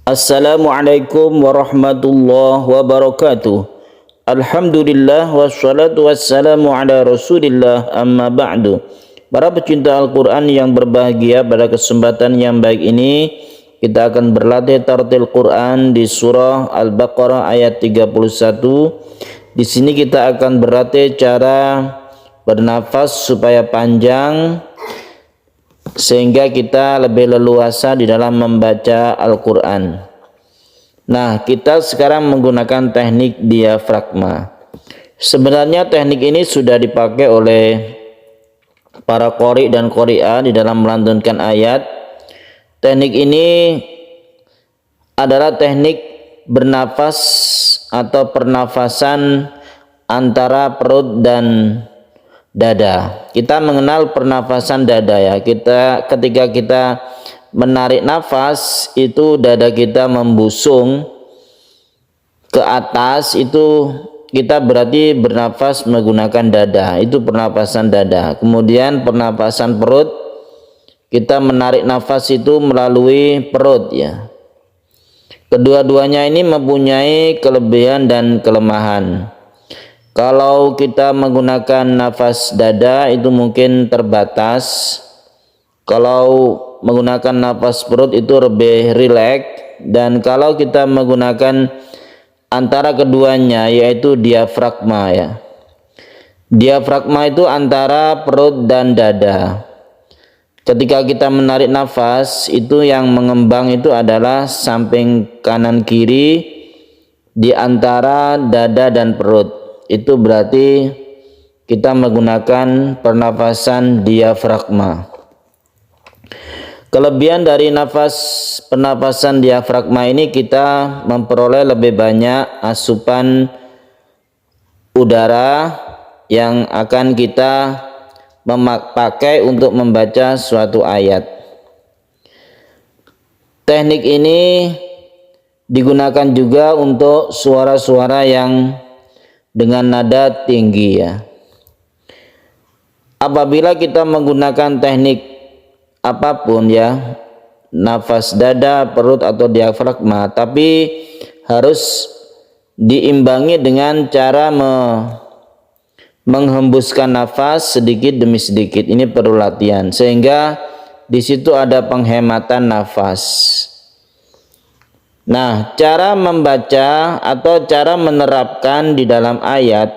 Assalamualaikum warahmatullahi wabarakatuh. Alhamdulillah wassalatu wassalamu ala rasulillah amma ba'du. Para pecinta Al-Quran yang berbahagia, pada kesempatan yang baik ini kita akan berlatih tartil Quran di surah Al-Baqarah ayat 31. Di sini kita akan berlatih cara bernafas supaya panjang, sehingga kita lebih leluasa di dalam membaca Al-Quran. Nah, kita sekarang menggunakan teknik diafragma. Sebenarnya teknik ini sudah dipakai oleh para qori dan qori'ah di dalam melantunkan ayat. Teknik ini adalah teknik bernafas atau pernafasan antara perut dan dada. Kita mengenal pernafasan dada ya. Ketika kita menarik nafas, itu dada kita membusung ke atas, itu kita berarti bernafas menggunakan dada. Itu pernapasan dada. Kemudian pernapasan perut, kita menarik nafas itu melalui perut ya. Kedua-duanya ini mempunyai kelebihan dan kelemahan. Kalau kita menggunakan nafas dada itu mungkin terbatas. Kalau menggunakan nafas perut itu lebih rileks. Dan kalau kita menggunakan antara keduanya, yaitu diafragma ya. Diafragma itu antara perut dan dada. Ketika kita menarik nafas, itu yang mengembang itu adalah samping kanan kiri di antara dada dan perut. Itu berarti kita menggunakan pernafasan diafragma. Kelebihan dari pernafasan diafragma ini, kita memperoleh lebih banyak asupan udara yang akan kita pakai untuk membaca suatu ayat. Teknik ini digunakan juga untuk suara-suara yang dengan nada tinggi ya. Apabila kita menggunakan teknik apapun ya, nafas dada, perut atau diafragma, tapi harus diimbangi dengan cara menghembuskan nafas sedikit demi sedikit. Ini perlu latihan sehingga di situ ada penghematan nafas. Nah, cara membaca atau cara menerapkan di dalam ayat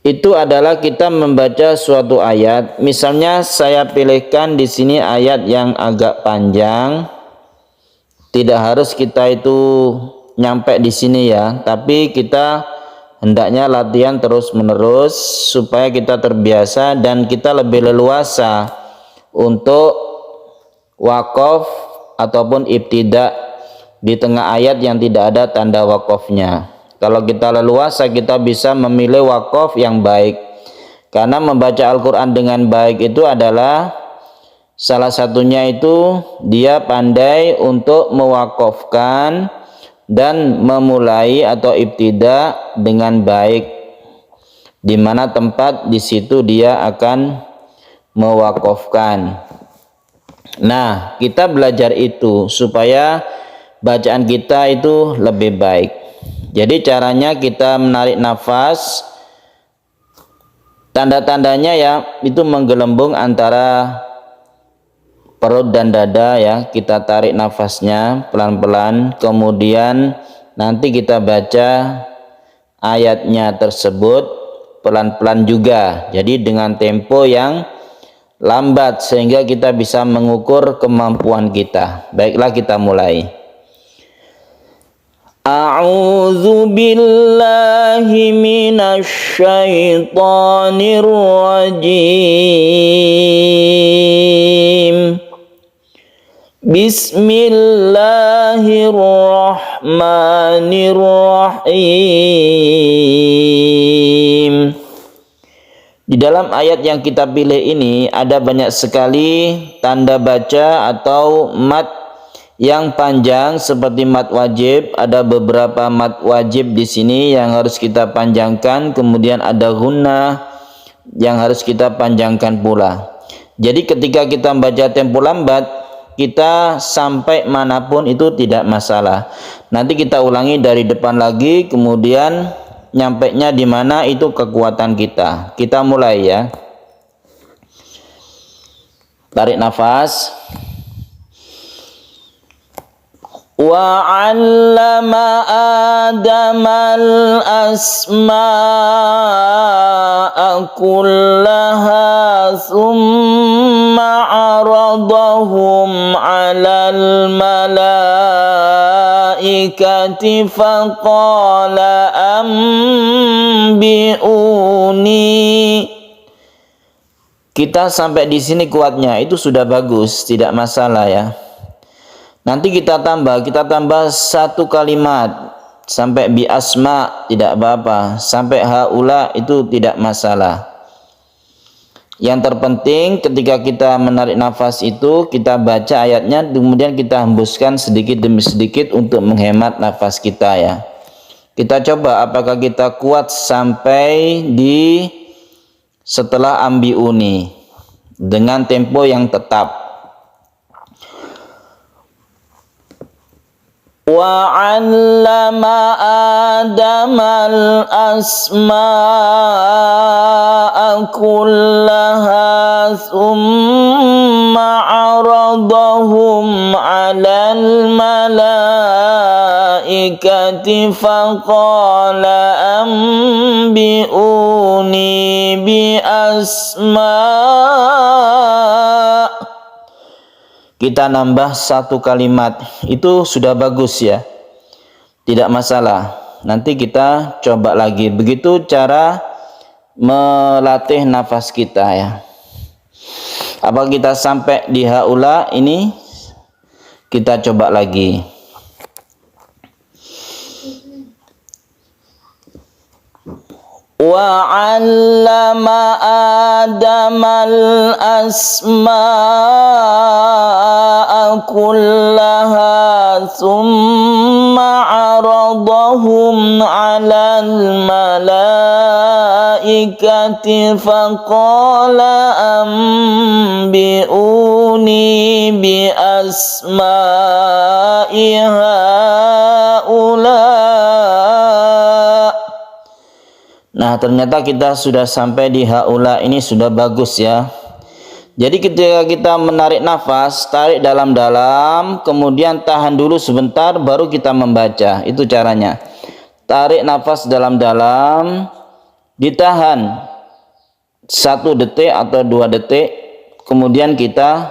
itu adalah kita membaca suatu ayat. Misalnya saya pilihkan di sini ayat yang agak panjang. Tidak harus kita itu nyampe di sini ya, tapi kita hendaknya latihan terus-menerus supaya kita terbiasa dan kita lebih leluasa untuk waqaf ataupun ibtida di tengah ayat yang tidak ada tanda waqafnya. Kalau kita leluasa, kita bisa memilih waqaf yang baik. Karena membaca Al-Quran dengan baik itu adalah salah satunya itu dia pandai untuk mewaqafkan dan memulai atau ibtida dengan baik, di mana tempat di situ dia akan mewaqafkan. Nah, kita belajar itu supaya bacaan kita itu lebih baik. Jadi caranya kita menarik nafas, tanda-tandanya ya itu menggelembung antara perut dan dada ya. Kita tarik nafasnya pelan-pelan, kemudian nanti kita baca ayatnya tersebut pelan-pelan juga, jadi dengan tempo yang lambat sehingga kita bisa mengukur kemampuan kita. Baiklah, kita mulai. A'udzu billahi minasy syaithanir rajim. Bismillahirrahmanirrahim. Di dalam ayat yang kita pilih ini ada banyak sekali tanda baca atau mat yang panjang seperti mat wajib. Ada beberapa mat wajib di sini yang harus kita panjangkan, kemudian ada gunnah yang harus kita panjangkan pula. Jadi ketika kita membaca tempo lambat, kita sampai manapun itu tidak masalah. Nanti kita ulangi dari depan lagi, kemudian nyampainya di mana itu kekuatan kita. Kita mulai ya. Tarik nafas. Wa 'allama Adamal asma'a kullaha thumma 'aradahum 'alal malaikati faqala ambi'uni. Kita sampai di sini kuatnya, itu sudah bagus, tidak masalah ya. Nanti kita tambah satu kalimat sampai bi asma, tidak apa-apa, sampai haula itu tidak masalah. Yang terpenting ketika kita menarik nafas itu kita baca ayatnya, kemudian kita hembuskan sedikit demi sedikit untuk menghemat nafas kita ya. Kita coba apakah kita kuat sampai di setelah ambiuni dengan tempo yang tetap. Wa 'allama Adamal asma'a kullaha thumma 'aradahum 'alal malaikati faqala ambi'uni bi asma'. Kita nambah satu kalimat, itu sudah bagus ya, tidak masalah. Nanti kita coba lagi, begitu cara melatih nafas kita ya. Apa kita sampai di haula ini? Kita coba lagi. Wa 'allama Adamal asma'a kullaha thumma 'aradahum 'alal malaikati faqala ambi'uni bi asma'i haula. Nah, ternyata kita sudah sampai di haula, ini sudah bagus ya. Jadi ketika kita menarik nafas, tarik dalam-dalam, kemudian tahan dulu sebentar, baru kita membaca. Itu caranya. Tarik nafas dalam-dalam, ditahan 1 detik atau 2 detik, kemudian kita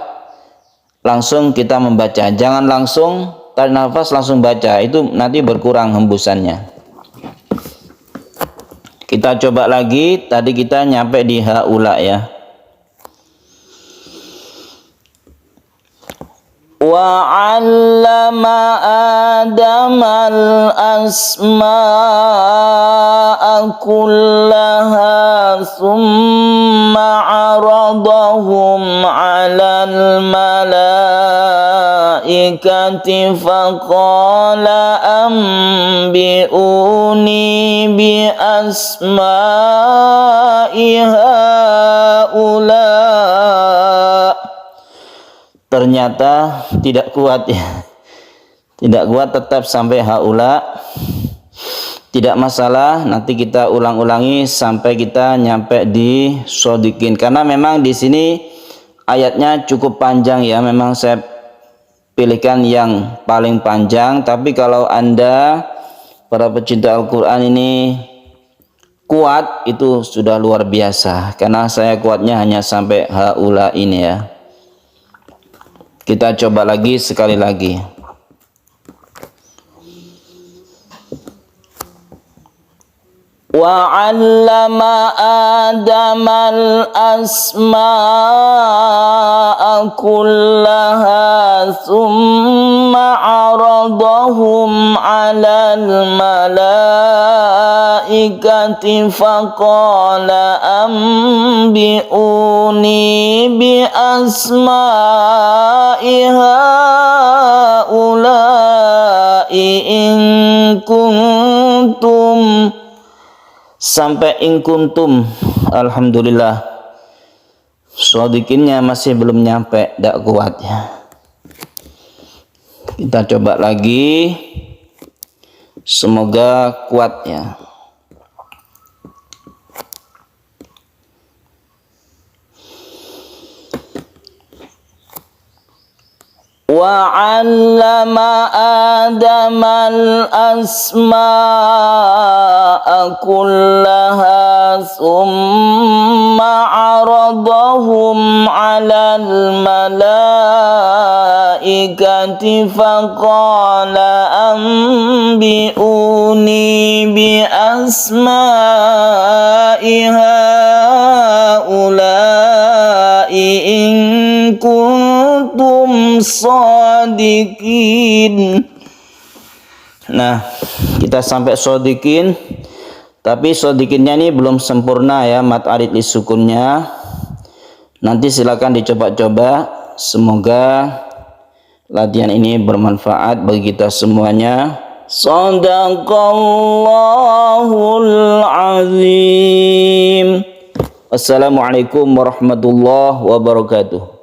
membaca. Jangan langsung tarik nafas langsung baca, itu nanti berkurang hembusannya. Kita coba lagi, tadi kita nyampe di haula ya. Wa 'allama Adamal asma'a kullaha thumma 'aradahum 'alal malaikati faqala ambi'uni bi asma'i haula. Ternyata tidak kuat ya, tidak kuat, tetap sampai haula, tidak masalah. Nanti kita ulang-ulangi sampai kita nyampe di shodikin, karena memang di sini ayatnya cukup panjang ya. Memang saya pilihkan yang paling panjang, tapi kalau Anda para pecinta Al-Quran ini kuat, itu sudah luar biasa, karena saya kuatnya hanya sampai haula ini ya. Kita coba lagi sekali lagi. Wa 'allama Adamal asma'a kullaha thumma 'aradahum 'alal malaikati faqala ambi'uni bi asma'i haula'i in kuntum, sampai in kuntum. Alhamdulillah, shodikinnya masih belum nyampe, tidak kuat ya. Kita coba lagi. Semoga kuat ya. وَعَلَّمَ آدَمَ الْأَسْمَاءَ كُلَّهَا ثُمَّ عَرَضَهُمْ عَلَى الْمَلَائِكَةِ فَقَالَ أَنبِئُونِي بِأَسْمَاءِ هَؤُلَاءِ إِن kuntum shadiqin. Nah, kita sampai shadiqin, tapi shadiqinnya ini belum sempurna ya, mat arid li sukunnya. Nanti silakan dicoba-coba. Semoga latihan ini bermanfaat bagi kita semuanya. Shadaqallahul azim. Assalamualaikum warahmatullahi wabarakatuh.